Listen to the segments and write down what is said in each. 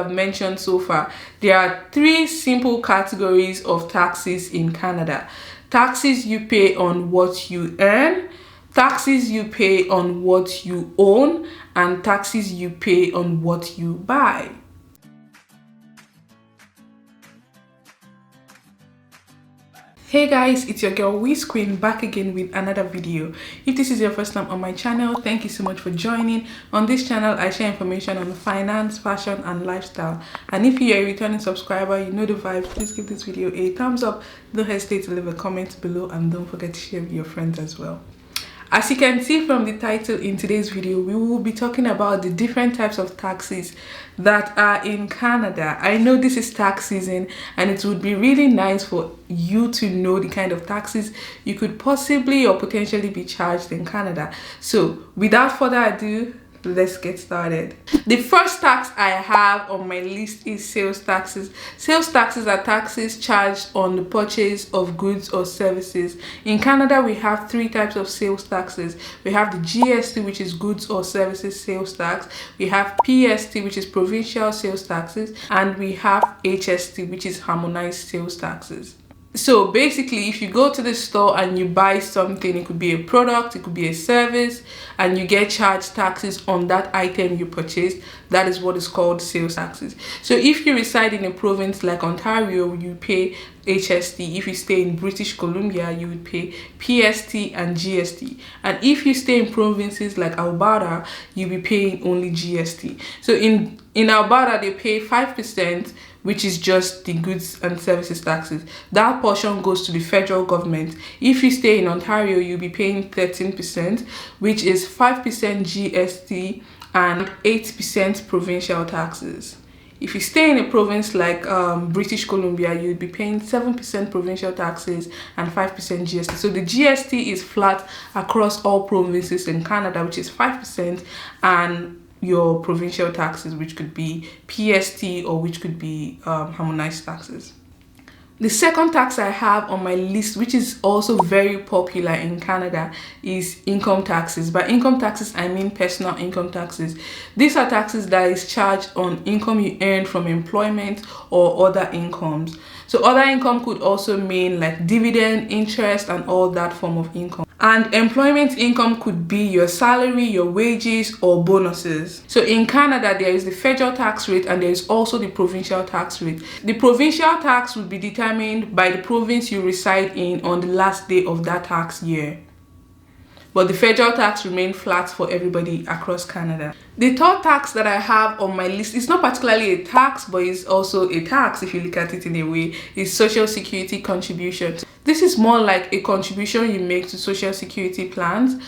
I've mentioned so far, there are 3 simple categories of taxes in Canada. Taxes you pay on what you earn, taxes you pay on what you own, and taxes you pay on what you buy. Hey guys, it's your girl Wiz Queen back again with another video. If this is your first time on my channel, thank you so much for joining. On this channel, I share information on finance, fashion, and lifestyle. And if you're a returning subscriber, you know the vibes, please give this video a thumbs up. Don't hesitate to leave a comment below and don't forget to share with your friends as well. As you can see from the title in today's video, we will be talking about the different types of taxes that are in Canada. I know this is tax season and it would be really nice for you to know the kind of taxes you could possibly or potentially be charged in Canada. So without further ado, let's get started. The first tax I have on my list is sales taxes. Sales taxes are taxes charged on the purchase of goods or services. In Canada, we have 3 types of sales taxes. We have the GST, which is goods or services sales tax. We have PST, which is provincial sales taxes, and we have HST, which is harmonized sales taxes. So basically, if you go to the store and you buy something, it could be a product, it could be a service, and you get charged taxes on that item you purchased, that is what is called sales taxes. So if you reside in a province like Ontario, you pay HST. If you stay in British Columbia, you would pay PST and GST. And if you stay in provinces like Alberta, you'll be paying only GST. So in Alberta, they pay 5%, which is just the goods and services taxes. That portion goes to the federal government. If you stay in Ontario, you'll be paying 13%, which is 5% GST and 8% provincial taxes. If you stay in a province like British Columbia, you'd be paying 7% provincial taxes and 5% GST. So the GST is flat across all provinces in Canada, which is 5%, and your provincial taxes, which could be PST or which could be harmonized taxes. The second tax I have on my list, which is also very popular in Canada, is income taxes. By income taxes, I mean personal income taxes. These are taxes that is charged on income you earn from employment or other incomes. So other income could also mean like dividend, interest, and all that form of income. And employment income could be your salary, your wages, or bonuses. So in Canada, there is the federal tax rate and there is also the provincial tax rate. The provincial tax will be determined by the province you reside in on the last day of that tax year. But the federal tax remains flat for everybody across Canada. The third tax that I have on my list is not particularly a tax, but it's also a tax if you look at it in a way, is Social Security contribution. This is more like a contribution you make to Social Security plans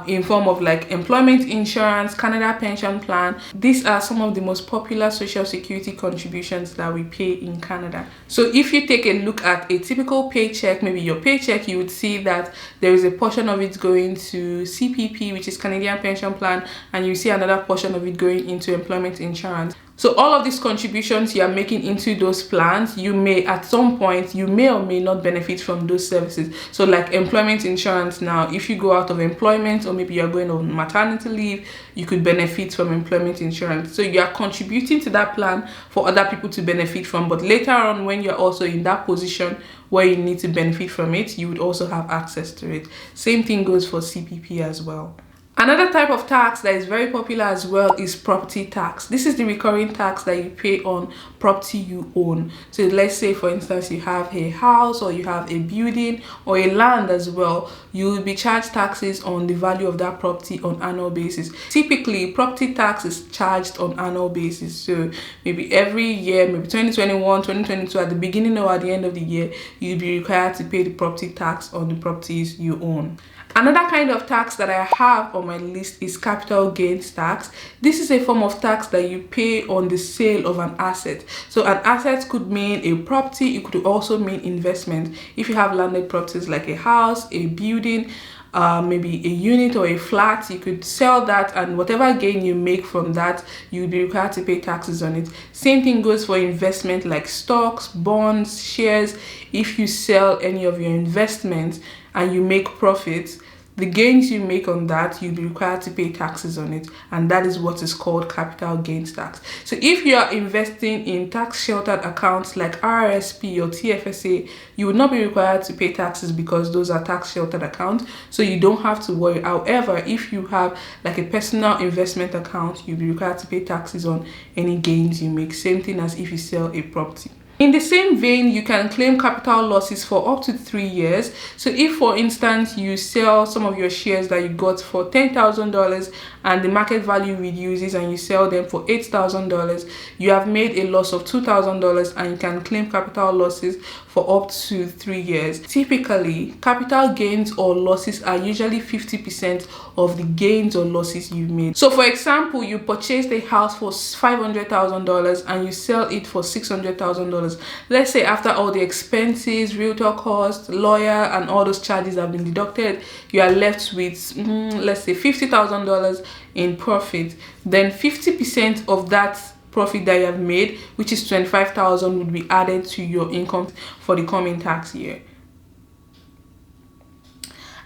in form of like employment insurance, Canada pension plan. These are some of the most popular Social Security contributions that we pay in Canada. So if you take a look at a typical paycheck, maybe your paycheck, you would see that there is a portion of it going to CPP, which is Canadian pension plan, and you see another portion of it going into employment insurance. So all of these contributions you are making into those plans, you may at some point, you may or may not benefit from those services. So like employment insurance now, if you go out of employment or maybe you're going on maternity leave, you could benefit from employment insurance. So you are contributing to that plan for other people to benefit from. But later on, when you're also in that position where you need to benefit from it, you would also have access to it. Same thing goes for CPP as well. Another type of tax that is very popular as well is property tax. This is the recurring tax that you pay on property you own. So let's say, for instance, you have a house or you have a building or a land as well. You will be charged taxes on the value of that property on annual basis. Typically, property tax is charged on annual basis. So maybe every year, maybe 2021, 2022, at the beginning or at the end of the year, you'll be required to pay the property tax on the properties you own. Another kind of tax that I have on my list is capital gains tax. This is a form of tax that you pay on the sale of an asset. So an asset could mean a property, it could also mean investment. If you have landed properties like a house, a building, maybe a unit or a flat, you could sell that, and whatever gain you make from that, you'll be required to pay taxes on it. Same thing goes for investment like stocks, bonds, shares. If you sell any of your investments and you make profits, the gains you make on that, you'll be required to pay taxes on it, and that is what is called capital gains tax. So if you are investing in tax sheltered accounts like RRSP or TFSA, you would not be required to pay taxes because those are tax sheltered accounts, so you don't have to worry. However, if you have like a personal investment account, you'll be required to pay taxes on any gains you make. Same thing as if you sell a property. In the same vein, you can claim capital losses for up to 3 years. So if, for instance, you sell some of your shares that you got for $10,000 and the market value reduces and you sell them for $8,000, you have made a loss of $2,000 and you can claim capital losses for up to 3 years. Typically, capital gains or losses are usually 50% of the gains or losses you've made. So for example, you purchased a house for $500,000 and you sell it for $600,000. Let's say after all the expenses, realtor costs, lawyer, and all those charges have been deducted, you are left with let's say $50,000 in profit. Then 50% of that profit that you have made, which is $25,000, would be added to your income for the coming tax year.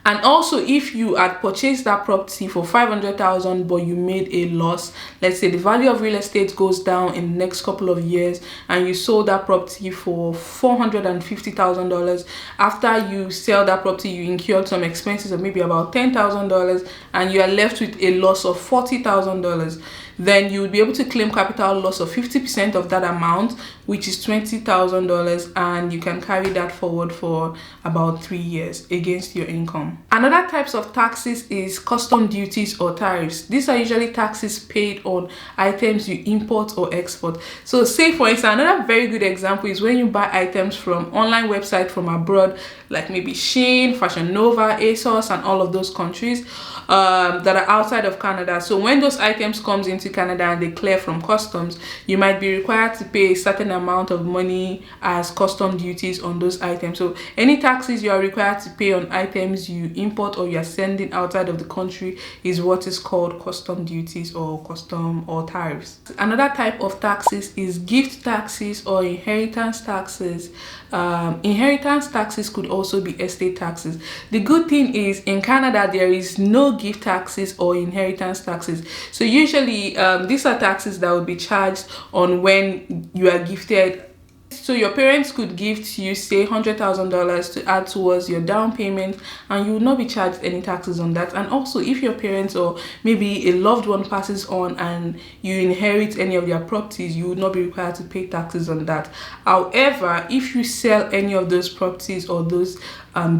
And also, if you had purchased that property for $500,000 but you made a loss, let's say the value of real estate goes down in the next couple of years and you sold that property for $450,000. After you sell that property, you incurred some expenses of maybe about $10,000 and you are left with a loss of $40,000. Then you would be able to claim capital loss of 50% of that amount, which is $20,000, and you can carry that forward for about 3 years against your income. Another types of taxes is custom duties or tariffs. These are usually taxes paid on items you import or export. So say for instance, another very good example is when you buy items from online websites from abroad, like maybe Shein, Fashion Nova, ASOS, and all of those countries that are outside of Canada. So when those items comes into Canada and they clear from customs, you might be required to pay a certain amount of money as custom duties on those items. So any taxes you are required to pay on items you import or you are sending outside of the country is what is called custom duties or custom or tariffs. Another type of taxes is gift taxes or inheritance taxes. Inheritance taxes could also be estate taxes. The good thing is in Canada there is no gift taxes or inheritance taxes. So usually these are taxes that will be charged on when you are gifted. So your parents could gift you say $100,000 to add towards your down payment and you will not be charged any taxes on that. And also if your parents or maybe a loved one passes on and you inherit any of their properties, you will not be required to pay taxes on that. However, if you sell any of those properties or those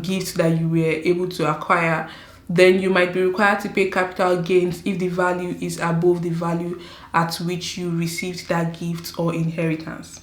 gifts that you were able to acquire, then you might be required to pay capital gains if the value is above the value at which you received that gift or inheritance.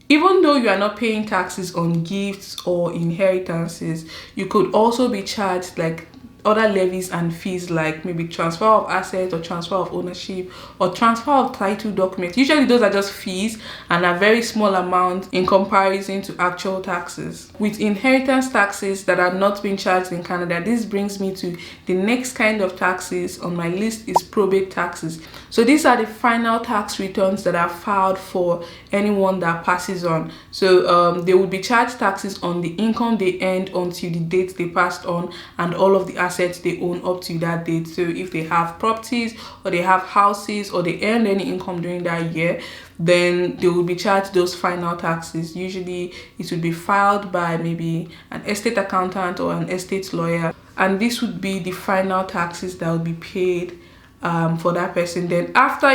Even though you are not paying taxes on gifts or inheritances, you could also be charged like other levies and fees, like maybe transfer of assets or transfer of ownership or transfer of title documents. Usually those are just fees and a very small amount in comparison to actual taxes. With inheritance taxes that are not being charged in Canada, this brings me to the next kind of taxes on my list is probate taxes. So these are the final tax returns that are filed for anyone that passes on. So they will be charged taxes on the income they earned until the date they passed on and all of the assets they own up to that date. So if they have properties or they have houses or they earned any income during that year, then they will be charged those final taxes. Usually it would be filed by maybe an estate accountant or an estate lawyer, and this would be the final taxes that will be paid for that person. Then after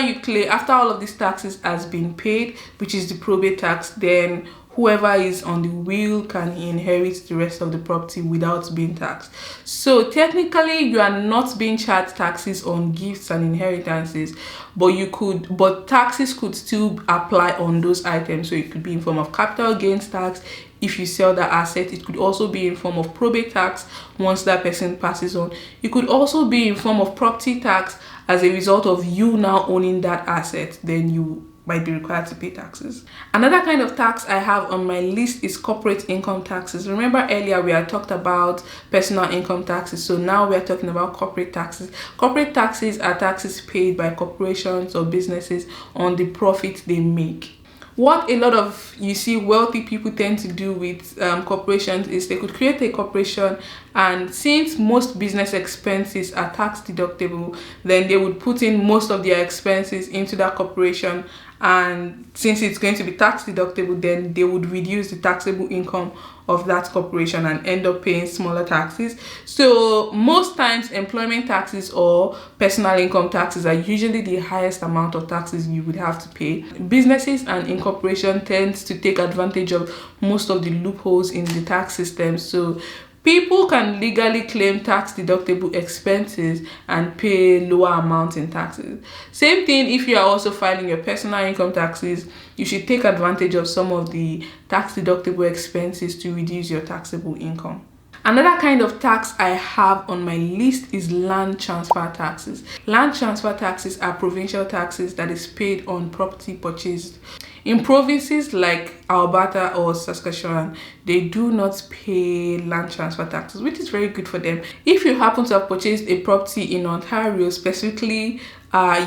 all of these taxes has been paid, which is the probate tax, then whoever is on the will can inherit the rest of the property without being taxed. So technically you are not being charged taxes on gifts and inheritances, but taxes could still apply on those items. So it could be in form of capital gains tax if you sell the asset. It could also be in form of probate tax once that person passes on. It could also be in form of property tax as a result of you now owning that asset. Then you might be required to pay taxes. Another kind of tax I have on my list is corporate income taxes. Remember earlier we had talked about personal income taxes, so now we are talking about corporate taxes. Corporate taxes are taxes paid by corporations or businesses on the profit they make. what a lot of you see wealthy people tend to do with corporations is they could create a corporation, and since most business expenses are tax deductible, then they would put in most of their expenses into that corporation, and since it's going to be tax deductible, then they would reduce the taxable income of that corporation and end up paying smaller taxes. So most times employment taxes or personal income taxes are usually the highest amount of taxes you would have to pay. Businesses and incorporation tends to take advantage of most of the loopholes in the tax system, so people can legally claim tax deductible expenses and pay lower amounts in taxes. Same thing if you are also filing your personal income taxes, you should take advantage of some of the tax deductible expenses to reduce your taxable income. Another kind of tax I have on my list is land transfer taxes. Land transfer taxes are provincial taxes that is paid on property purchased. In provinces like Alberta or Saskatchewan, they do not pay land transfer taxes, which is very good for them. If you happen to have purchased a property in Ontario, specifically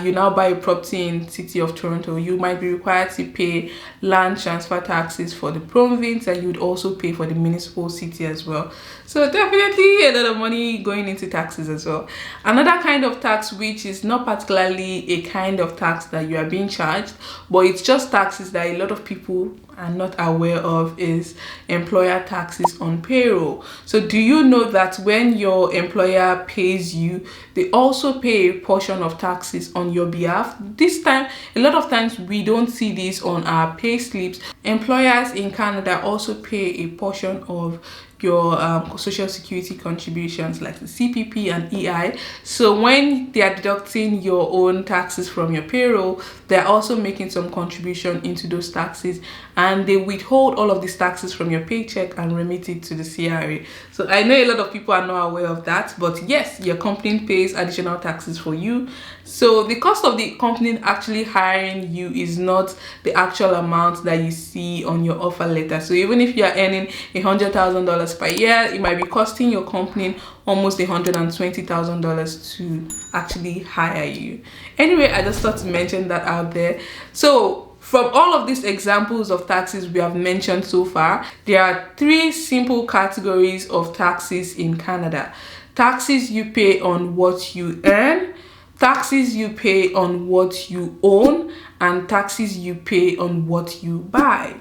you now buy a property in city of Toronto, you might be required to pay land transfer taxes for the province, and you would also pay for the municipal city as well. So definitely a lot of money going into taxes as well. Another kind of tax, which is not particularly a kind of tax that you are being charged, but it's just taxes that a lot of people are not aware of, is employer taxes on payroll. So do you know that when your employer pays you, they also pay a portion of taxes on your behalf? This time, a lot of times we don't see this on our pay slips. Employers in Canada also pay a portion of your social security contributions like the CPP and EI. So when they are deducting your own taxes from your payroll, they're also making some contribution into those taxes, and they withhold all of these taxes from your paycheck and remit it to the CRA. So I know a lot of people are not aware of that, but yes, your company pays additional taxes for you. So the cost of the company actually hiring you is not the actual amount that you see on your offer letter. So even if you are earning $100,000 per year, it might be costing your company almost $120,000 to actually hire you. Anyway, I just thought to mention that out there. So from all of these examples of taxes we have mentioned so far, there are three simple categories of taxes in Canada. Taxes you pay on what you earn, taxes you pay on what you own, and taxes you pay on what you buy.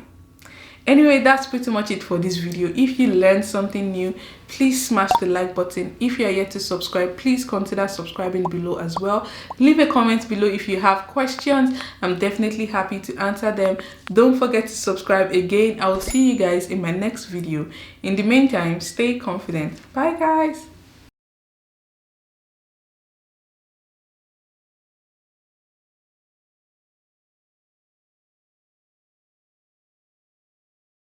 Anyway, that's pretty much it for this video. If you learned something new, please smash the like button. If you are yet to subscribe, please consider subscribing below as well. Leave a comment below if you have questions. I'm definitely happy to answer them. Don't forget to subscribe again. I will see you guys in my next video. In the meantime, stay confident. Bye guys.